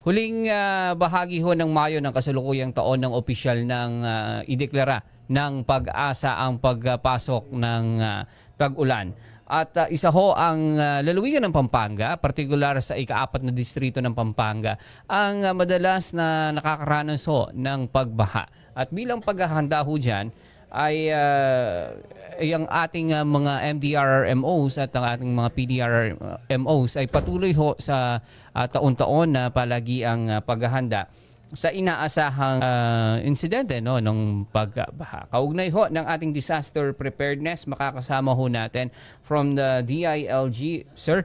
Huling bahagi ho ng Mayo ng kasalukuyang taon ng opisyal ng ideklara ng Pag-asa ang pagpasok ng tag-ulan. At isa ho ang lalawigan ng Pampanga, partikular sa ika-4 na distrito ng Pampanga, ang madalas na nakakaranas ho ng pagbaha. At bilang paghahanda ho dyan, ay ang ating mga MDRRMOs at ang ating mga PDRRMOs ay patuloy ho sa taon-taon na palagi ang paghahanda sa inaasahang insidente ng pagbaha. Kaugnay ho ng ating disaster preparedness, makakasama ho natin from the DILG, Sir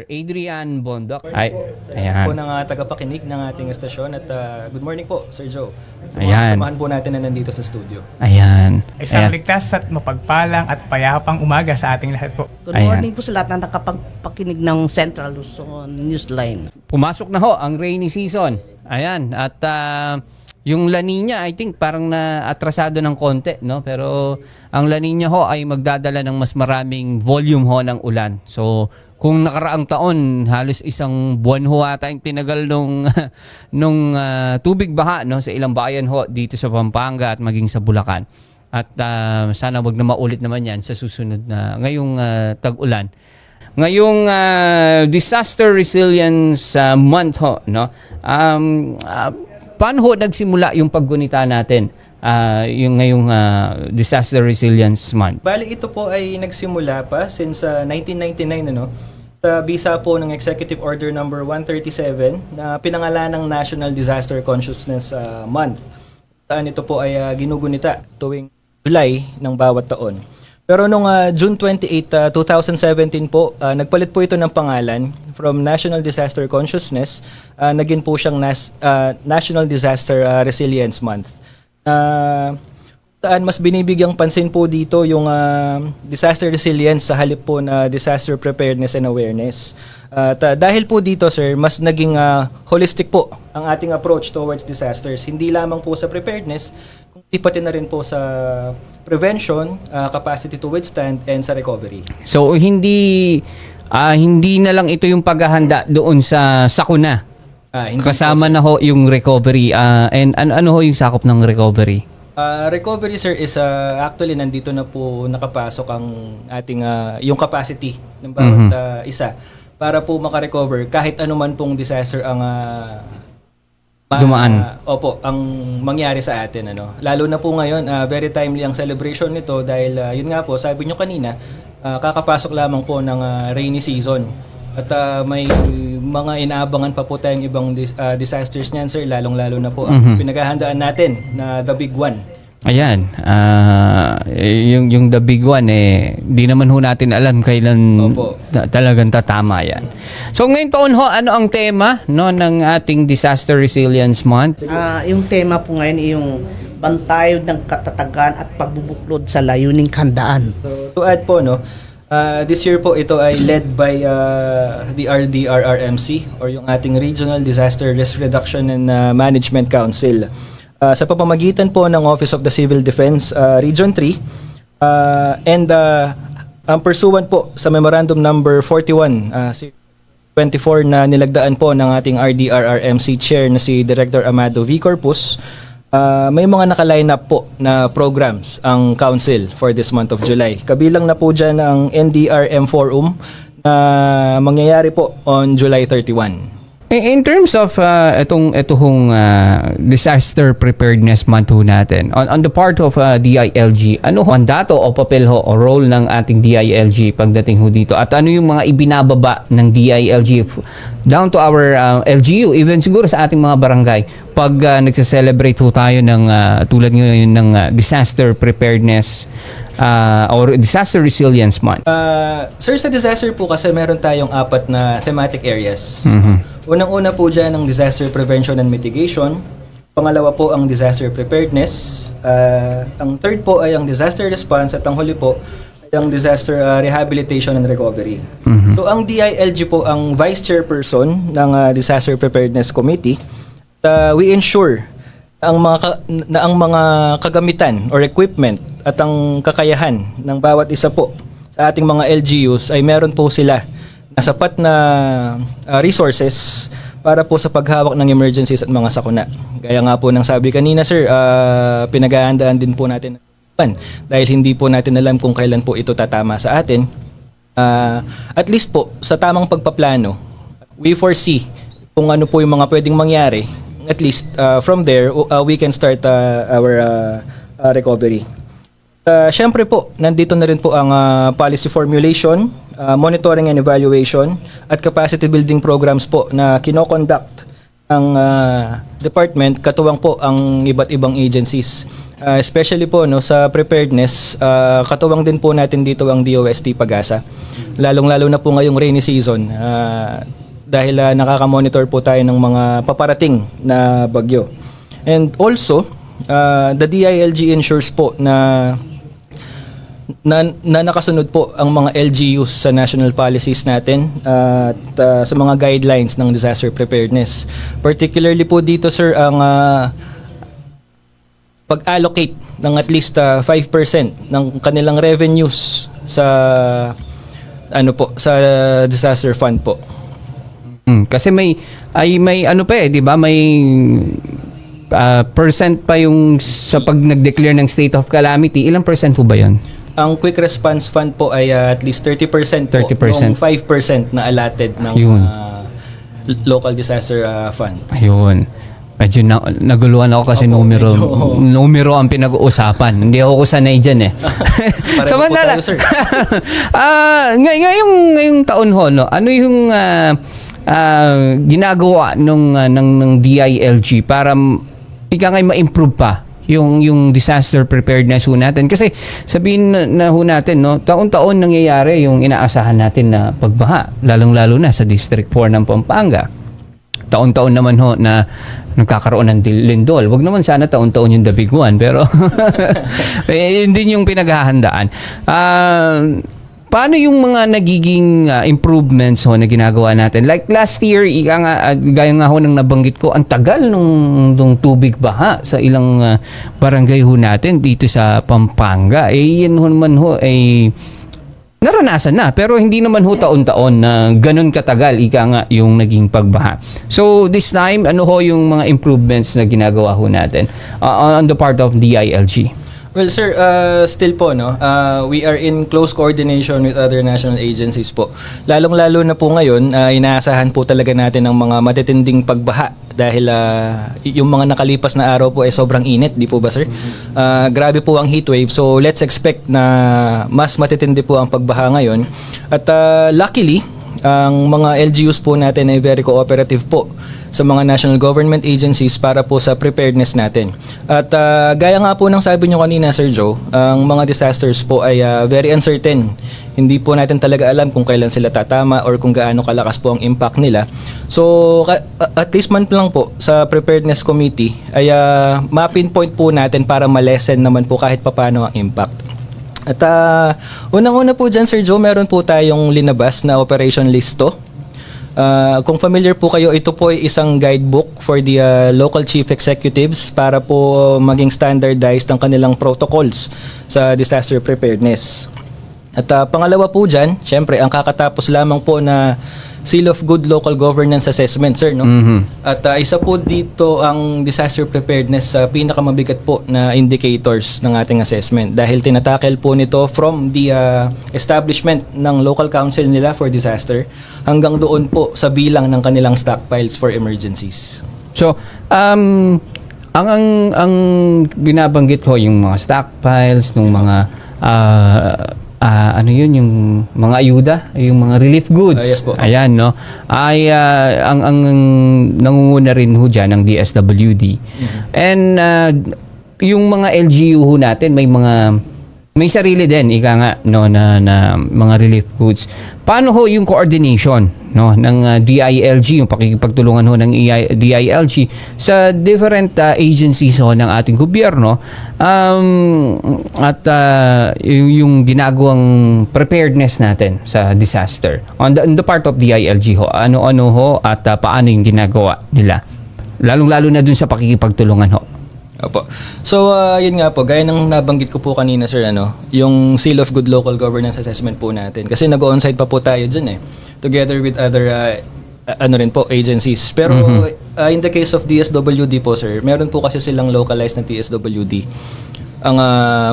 Adrian Bondok. Ayan. Po ng tagapakinig ng ating estasyon at good morning po, Sir Joe. Ayan. Samahan po natin na nandito sa studio. Ayan. Isang ligtas at mapagpalang at payapang umaga sa ating lahat po. Good morning po sa lahat na nakapagpakinig ng Central Luzon Newsline. Pumasok na ho ang rainy season. Ayan. At yung La Nina, I think parang na-atrasado ng konti, no? Pero ang La Nina ho ay magdadala ng mas maraming volume ho ng ulan. So, kung nakaraang taon, halos isang buwan ho ata yung tinagal nung tubig baha, no? Sa ilang bayan ho dito sa Pampanga at maging sa Bulacan. At sana wag na maulit naman yan sa susunod na ngayong tag-ulan. Ngayong Disaster Resilience Month ho, no? Paano ho nagsimula yung paggunita natin yung ngayong Disaster Resilience Month? Bali ito po ay nagsimula pa since 1999 sa bisa po ng Executive Order number 137 na pinangalan ng National Disaster Consciousness Month. Saan ito po ay ginugunita tuwing July ng bawat taon. Pero nung June 28, 2017 po, nagpalit po ito ng pangalan from National Disaster Consciousness, naging po siyang National Disaster Resilience Month. Mas binibigyang pansin po dito yung disaster resilience sa halip po na disaster preparedness and awareness. Dahil po dito, sir, mas naging holistic po ang ating approach towards disasters. Hindi lamang po sa preparedness, kundi pati na rin po sa prevention, capacity to withstand, and sa recovery. So hindi na lang ito yung paghahanda doon sa sakuna. Hindi Kasama po, na ho yung recovery. And ano ho yung sakop ng recovery? recovery, sir, is actually nandito na po nakapasok ang ating yung capacity ng bawat isa para po makarecover kahit anuman pong disaster ang dumaan. Opo, ang mangyari sa atin, Lalo na po ngayon, very timely ang celebration nito dahil yun nga po, sabi nyo kanina, kakapasok lamang po ng rainy season. At may mga inaabangan pa po tayong ibang disasters niyan, sir, lalong-lalo na po ang pinaghahandaan natin na the big one. Ayan, yung the big one di naman ho natin alam kailan talagang tatama yan. So ngayong taon ho, ano ang tema ng ating Disaster Resilience Month? Yung tema po ngayon ay yung bantayod ng katatagan at pagbubuklod sa layuning handaan. So, to add po, this year po ito ay led by the RDRRMC or yung ating Regional Disaster Risk Reduction and Management Council. Sa pamamagitan po ng Office of the Civil Defense Region 3 and ang pursuant po sa Memorandum number 41 24 na nilagdaan po ng ating RDRRMC Chair na si Director Amado V. Corpus, may mga naka-line up po na programs ang Council for this month of July. Kabilang na po dyan ang NDRM Forum na mangyayari po on July 31. In terms of itong disaster preparedness month ho natin, on the part of DILG, ano ho mandato o papel ho o role ng ating DILG pagdating ho dito? At ano yung mga ibinababa ng DILG down to our LGU, even siguro sa ating mga barangay pag nagse-celebrate ho tayo ng tulad ngayon ng disaster preparedness or disaster resilience month? Sir, sa disaster po kasi meron tayong 4 na thematic areas. Unang-una po dyan ang disaster prevention and mitigation. Pangalawa po ang disaster preparedness. Ang third po ay ang disaster response. At ang huli po ay ang disaster rehabilitation and recovery. So ang DILG po ang vice chairperson ng Disaster Preparedness Committee. We ensure ang mga kagamitan or equipment at ang kakayahan ng bawat isa po sa ating mga LGUs ay meron po sila na sapat na resources para po sa paghawak ng emergencies at mga sakuna. Gaya nga po ng sabi kanina, sir, pinag-aandaan din po natin dahil hindi po natin alam kung kailan po ito tatama sa atin. At least po, sa tamang pagpaplano, we foresee kung ano po yung mga pwedeng mangyari. At least from there, we can start our recovery. Siyempre po, nandito na rin po ang policy formulation, monitoring and evaluation, at capacity building programs po na kinoconduct ang department, katuwang po ang iba't ibang agencies. Especially po sa preparedness, katuwang din po natin dito ang DOST Pag-asa. Lalong-lalo na po ngayong rainy season dahil nakaka-monitor po tayo ng mga paparating na bagyo. And also, the DILG ensures po na nakasunod po ang mga LGUs sa national policies natin at sa mga guidelines ng disaster preparedness. Particularly po dito, sir, ang pag-allocate ng at least 5% ng kanilang revenues sa sa disaster fund po. Kasi may ano pa 'di ba? May percent pa yung sa pag nag-declare ng state of calamity. Ilang percent po ba 'yon? Ang quick response fund po ay at least 30% po, 30%. yung 5% na allotted ng local disaster fund. Ayun. Medyo naguluhan ako kasi Opo, numero ang pinag-uusapan. Hindi ako sanay dyan eh. Pareho po tayo, sir. ngayong taon ho, no, ano yung ginagawa ng DILG para ma-improve pa yung disaster preparedness ho natin? Kasi sabihin na ho natin, no, taon-taon nangyayari yung inaasahan natin na pagbaha, lalong-lalo na sa District 4 ng Pampanga. Taon-taon naman ho na nagkakaroon ng lindol. Wag naman sana taon-taon yung the big one, pero hindi yung pinaghahandaan. Paano yung mga nagiging improvements ho na ginagawa natin? Like last year, gaya nga ho nang nabanggit ko, ang tagal nung tubig baha sa ilang barangay ho natin dito sa Pampanga. Yan ho naman ho ay naranasan na, pero hindi naman ho taon-taon na ganun katagal yung naging pagbaha. So this time, ano ho yung mga improvements na ginagawa ho natin on the part of DILG? Well, sir, still po, no, we are in close coordination with other national agencies po. Lalong-lalo na po ngayon, inaasahan po talaga natin ng mga matitinding pagbaha dahil yung mga nakalipas na araw po ay sobrang init, di po ba, sir? Grabe po ang heat wave, so let's expect na mas matitindi po ang pagbaha ngayon. At luckily, ang mga LGUs po natin ay very cooperative po sa mga national government agencies para po sa preparedness natin. At gaya nga po ng sabi nyo kanina, Sir Joe, ang mga disasters po ay very uncertain. Hindi po natin talaga alam kung kailan sila tatama or kung gaano kalakas po ang impact nila. So, at least man lang po sa preparedness committee ay ma-pinpoint po natin para ma-lessen naman po kahit papano ang impact. At unang-una po dyan, Sir Joe, meron po tayong linabas na Operation Listo. Kung familiar po kayo, ito po ay isang guidebook for the local chief executives para po maging standardized ang kanilang protocols sa disaster preparedness. At pangalawa po dyan, syempre, ang kakatapos lamang po na Seal of Good Local Governance Assessment, sir, no? Mm-hmm. At isa po dito ang disaster preparedness sa pinakamabigat po na indicators ng ating assessment dahil tinatakel po nito from the establishment ng local council nila for disaster hanggang doon po sa bilang ng kanilang stockpiles for emergencies. So, ang binabanggit ko yung mga stockpiles, ng mga ano yun, yung mga ayuda, yung mga relief goods. Yes po. Ayan, no? Ay, ang nangunguna rin ho dyan ng DSWD. Mm-hmm. And, yung mga LGU ho natin, may sarili din, no, na mga relief goods. Paano ho yung coordination, no, ng DILG, yung pakikipagtulungan ho ng DILG sa different agencies ho ng ating gobyerno, at yung ginagawang preparedness natin sa disaster on the part of DILG ho, ano ho at paano yung ginagawa nila, lalong-lalo na dun sa pakikipagtulungan ho? Opo. So, yun nga po, gaya ng nabanggit ko po kanina, sir, yung Seal of Good Local Governance Assessment po natin. Kasi nag-onsite pa po tayo dyan together with other ano rin po, agencies. Pero in the case of DSWD po, sir, meron po kasi silang localized na DSWD. Ang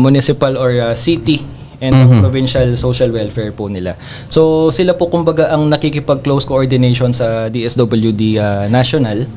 municipal or city and ang provincial social welfare po nila. So sila po kumbaga ang nakikipag-close coordination sa DSWD national.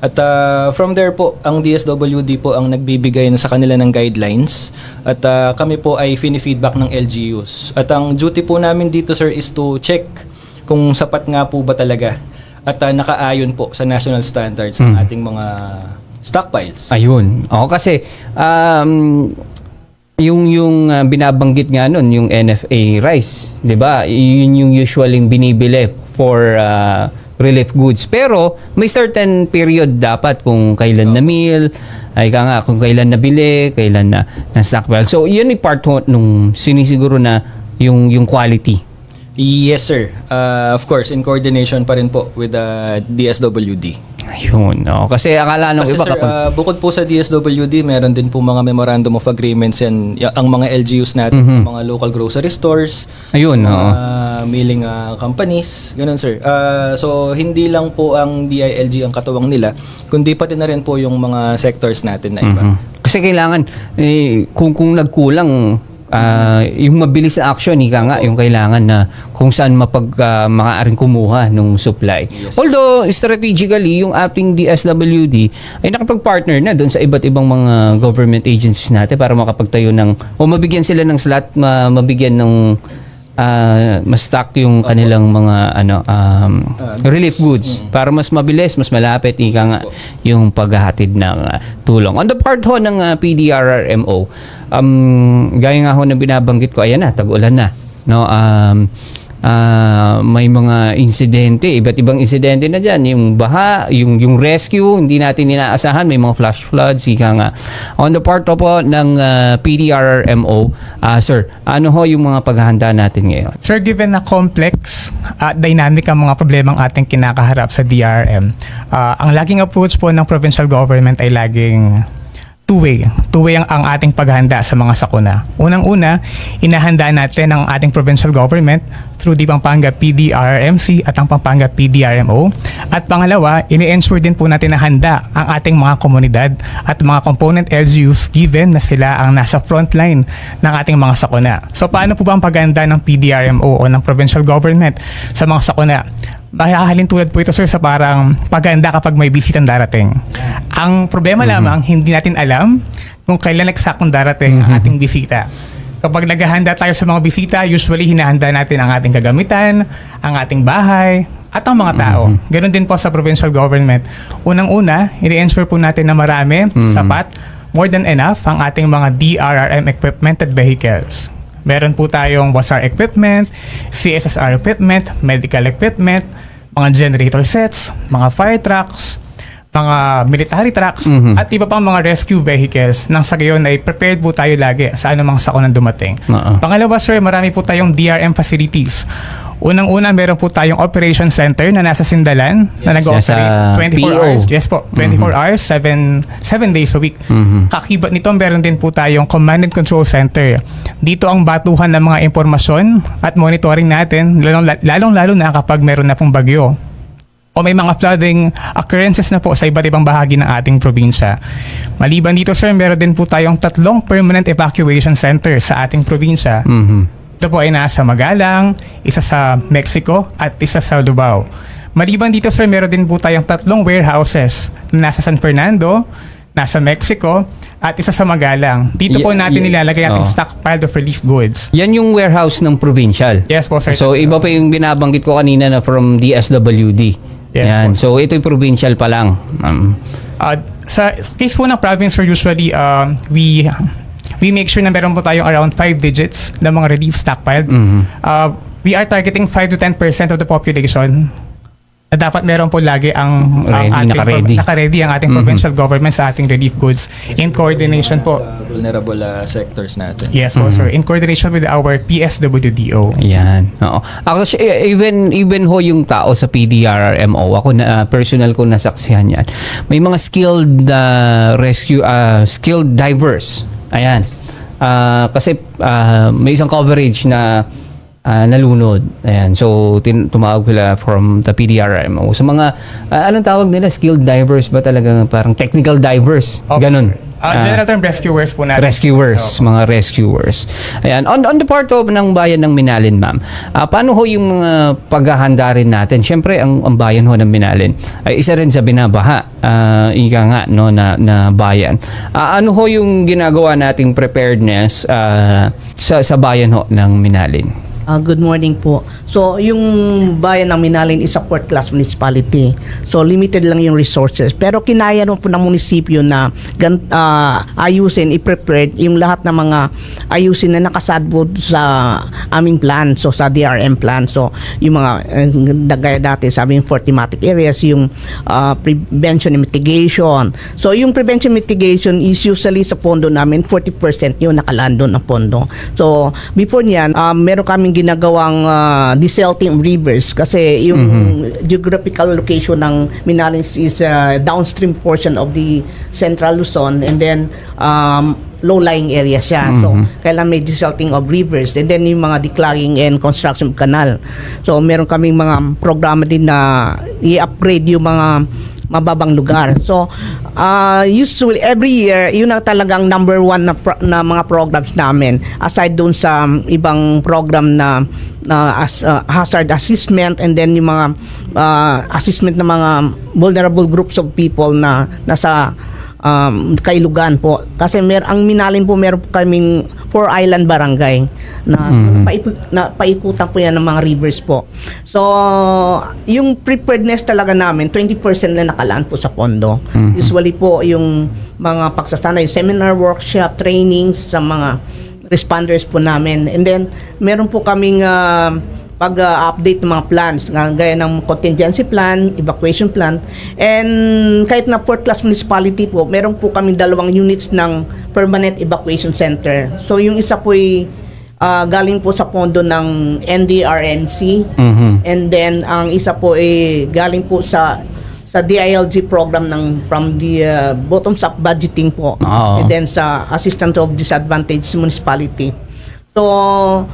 At from there po, ang DSWD po ang nagbibigay na sa kanila ng guidelines at kami po ay fini-feedback ng LGUs. At ang duty po namin dito, sir, is to check kung sapat nga po ba talaga at nakaayon po sa national standards ng ating mga stockpiles. Ayun. Oo, kasi yung binabanggit nga nun, yung NFA rice, 'di ba? Yun yung usually binibili for relief goods. Pero may certain period dapat kung kailan na meal, ay nga kung kailan nabili, kailan na stockpile. So, yun yung part nung sinisiguro na yung quality. Yes, sir. Of course, in coordination pa rin po with the DSWD. Ayun. No? Kasi akala nung Kasi iba sir, bukod po sa DSWD, meron din po mga memorandum of agreements yan, ang mga LGUs natin sa mga local grocery stores, Ayun, sa mga oo. milling companies, ganun sir. So, hindi lang po ang DILG ang katuwang nila, kundi pati na rin po yung mga sectors natin na iba. Kasi kailangan, kung nagkulang, yung mabilis na action, nga, yung kailangan na kung saan maaaring kumuha ng supply. Yes. Although, strategically, yung ating DSWD ay nakapag-partner na doon sa iba't ibang mga government agencies natin para makapagtayo o mabigyan sila ng slot, mabigyan ng ma-stock yung kanilang mga relief goods para mas mabilis, mas malapit nga yung paghahatid ng tulong. On the part ho ng PDRRMO, gaya nga ho na binabanggit ko, ayan na, tag-ulan na, no? May mga insidente, iba't ibang insidente na dyan, yung baha, yung rescue, hindi natin inaasahan, may mga flash floods, nga. On the part po ng PDRRMO, sir, ano ho yung mga paghahanda natin ngayon? Sir, given na complex at dynamic ang mga problemang ating kinakaharap sa DRM, ang laging approach po ng provincial government ay laging two-way. Two-way ang ating paghahanda sa mga sakuna. Unang-una, inahanda natin ang ating provincial government through the Pampanga PDRRMC at ang Pampanga PDRMO. At pangalawa, ini-ensure din po natin na handa ang ating mga komunidad at mga component LGUs given na sila ang nasa frontline ng ating mga sakuna. So paano po ba ang paghahanda ng PDRMO o ng provincial government sa mga sakuna? Mahahalin tulad po ito, sir, sa parang paghahanda kapag may bisitang darating. Ang problema lamang, hindi natin alam kung kailan eksaktong darating ang ating bisita. Kapag naghahanda tayo sa mga bisita, usually hinahanda natin ang ating kagamitan, ang ating bahay, at ang mga tao. Ganon din po sa provincial government. Unang-una, i-ensure po natin na marami, sapat, more than enough ang ating mga DRRM equipment at vehicles. Meron po tayong WASAR equipment, CSSR equipment, medical equipment, mga generator sets, mga fire trucks, mga military trucks, at iba pang mga rescue vehicles nang sa gayon ay prepared po tayo lagi sa anumang sakunang dumating. Pangalawa, sir, marami po tayong DRM facilities. Unang-una, meron po tayong operation center na nasa Sindalan na nag-ooperate 24 PO. hours. Yes po, 24 hours, 7 days a week. Kakibat nito, meron din po tayong command and control center. Dito ang batuhan ng mga impormasyon at monitoring natin, lalong-lalo na kapag meron na pong bagyo o may mga flooding occurrences na po sa iba't ibang bahagi ng ating probinsya. Maliban dito, sir, meron din po tayong 3 permanent evacuation center sa ating probinsya. Ito po ay nasa Magalang, isa sa Mexico, at isa sa Lubao. Maliban dito, sir, meron din po tayong 3 warehouses na nasa San Fernando, nasa Mexico, at isa sa Magalang. Dito po natin nilalagay ating stockpile of relief goods. Yan yung warehouse ng provincial. Yes po, sir. So, iba pa yung binabanggit ko kanina na from DSWD. Yes, yan. po. So, ito'y provincial pa lang. Sa case po ng province, sir, usually we make sure na meron po tayong around 5 digits na mga relief stockpile. We are targeting 5 to 10% of the population na dapat meron po lagi ang naka-ready ang ating provincial government sa ating relief goods in coordination po. Vulnerable sectors natin. Yes po, sir. In coordination with our PSWDO. Ayan. Oo. Actually, even ho yung tao sa PDRRMO, ako na personal ko nasaksihan yan. May mga skilled skilled divers. Ayan. Kasi may isang coverage na nalunod. Ayan. So tumawag sila from the PDRMO. Sa mga anong tawag nila, skilled divers ba talaga, parang technical divers? Ganun. General term, rescuers po natin. Rescuers, mga rescuers. Ayan. On the part of ng bayan ng Minalin, ma'am, paano ho yung mga paghahanda rin natin? Siyempre, ang bayan ho ng Minalin ay isa rin sa binabaha. Ika nga, no, na bayan. Ano ho yung ginagawa nating preparedness sa bayan ho ng Minalin? Good morning po. So, yung bayan ng Minalin is a fourth class municipality. So, limited lang yung resources. Pero kinaya naman po ng munisipyo na ayusin, i-prepare yung lahat ng mga ayusin na nakasadbod sa aming plan. So, sa DRM plan. So, yung mga gaya dati, sabi yung 4 thematic areas, yung prevention and mitigation. So, yung prevention and mitigation is usually sa pondo namin, 40% yung nakalando ng pondo. So, before niyan, meron kaming ginagawang desalting rivers kasi yung geographical location ng Minalin is downstream portion of the Central Luzon and then low-lying area siya. So, kailangan may desalting of rivers and then yung mga declogging and construction of canal. So, meron kaming mga programa din na i-upgrade yung mga mababang lugar. So, usually, every year, yun ang talagang number one na mga programs namin. Aside doon sa ibang program na hazard assessment and then yung mga assessment ng mga vulnerable groups of people na nasa kailugan po. Kasi ang Minalin po meron po kaming 4 island barangay na paikutan po yan ng mga rivers po. So, yung preparedness talaga namin, 20% na nakalaan po sa pondo. Usually po yung mga pagsasanay, seminar, workshop, trainings sa mga responders po namin. And then, meron po kaming pag-update ng mga plans gaya ng contingency plan, evacuation plan, and kahit na 4th class municipality po, meron po kami 2 units ng permanent evacuation center. So yung isa po ay galing po sa pondo ng NDRMC, and then ang isa po ay galing po sa DILG program from the bottoms up budgeting po, and then sa assistance of disadvantaged municipality. So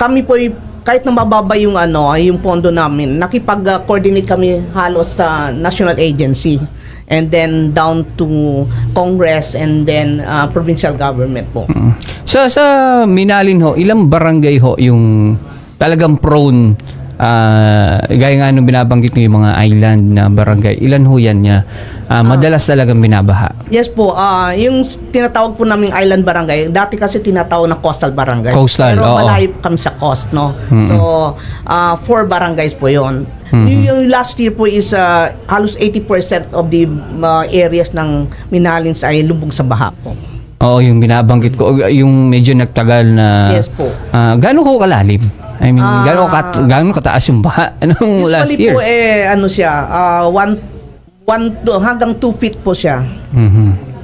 kami po kahit na mababa yung yung pondo namin, nakipag-coordinate kami halos sa national agency and then down to Congress and then provincial government po. Sa Minalin ho, ilang barangay ho yung talagang prone, gaya nga nung binabanggit nyo yung mga island na barangay, ilan ho yan niya? Madalas talagang binabaha. Yes po, yung tinatawag po naming island barangay, dati kasi tinatawag na coastal barangay. Coastal, pero oo. malayo po kami sa coast, no? So, 4 barangays po yon. Yung last year po is halos 80% of the areas ng Minalin ay lubog sa baha po. Oo, yung binabanggit ko, yung medyo nagtagal na... Yes po. Gano'n ko kalalim? I mean, gano'n kataas yung baha? Anong last year? Usually po, siya, 1 hanggang 2 feet po siya.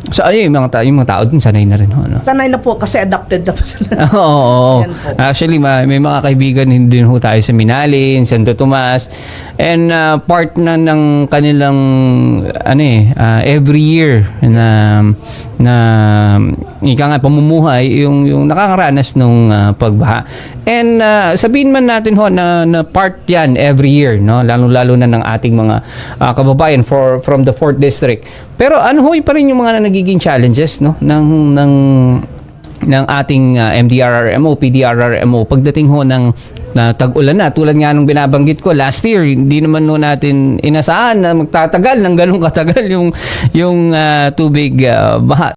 So, yung mga tao din, sanay na rin ho, no? Sanay na po kasi adapted na po sila. Oo. Yan po. Actually, may mga kaibigan din ho tayo sa Minalin, Santo Tomas, and part na ng kanilang every year na ika nga pamumuhay yung nakakaranas nung pagbaha. And sabihin man natin ho na part yan every year, no? Lalo na ng ating mga kababayan from the 4th district. Pero ano ho pa rin yung mga nagiging challenges, no, ng ating MDRRMO, PDRRMO pagdating ho ng tag-ulan na, tulad nga nung binabanggit ko last year, hindi naman ho natin inasahan na magtatagal ng ganung katagal yung tubig baha.